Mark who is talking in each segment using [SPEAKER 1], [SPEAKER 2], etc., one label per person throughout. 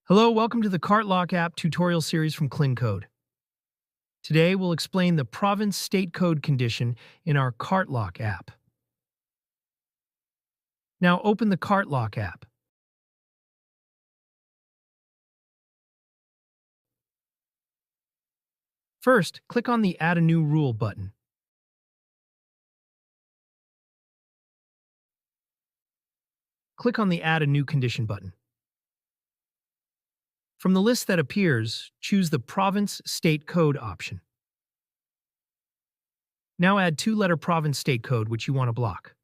[SPEAKER 1] Hello, welcome to the Cart Lock app tutorial series from KlinKode. Today we'll explain the province state code condition in our Cart Lock app. Now open the Cart Lock app. First, click on the Add a New Rule button. Click on the Add a New Condition button. From the list that appears, choose the Province State Code option. Now add two-letter province state code which you want to block.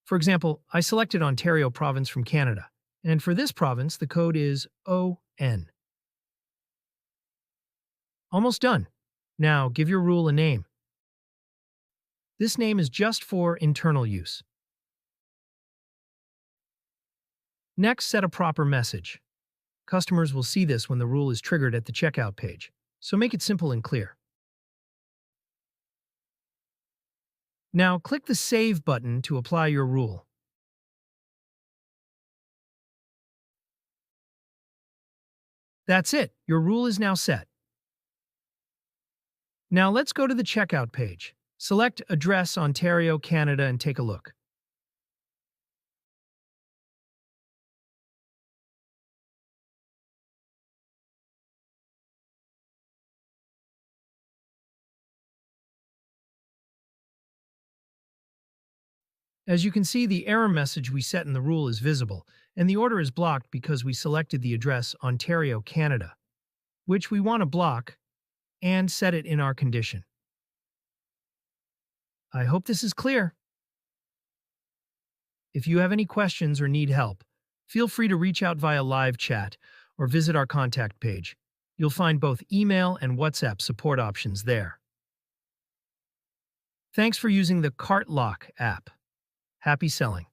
[SPEAKER 1] For example, I selected Ontario Province from Canada, and for this province the code is ON. Almost done. Now give your rule a name. This name is just for internal use. Next, set a proper message. Customers will see this when the rule is triggered at the checkout page, so make it simple and clear. Now click the Save button to apply your rule. That's it, your rule is now set. Now let's go to the checkout page. Select Address Ontario, Canada and take a look. As you can see, the error message we set in the rule is visible, and the order is blocked because we selected the address Ontario, Canada, which we want to block, and set it in our condition. I hope this is clear. If you have any questions or need help, feel free to reach out via live chat or visit our contact page. You'll find both email and WhatsApp support options there. Thanks for using the Cart Lock app. Happy selling!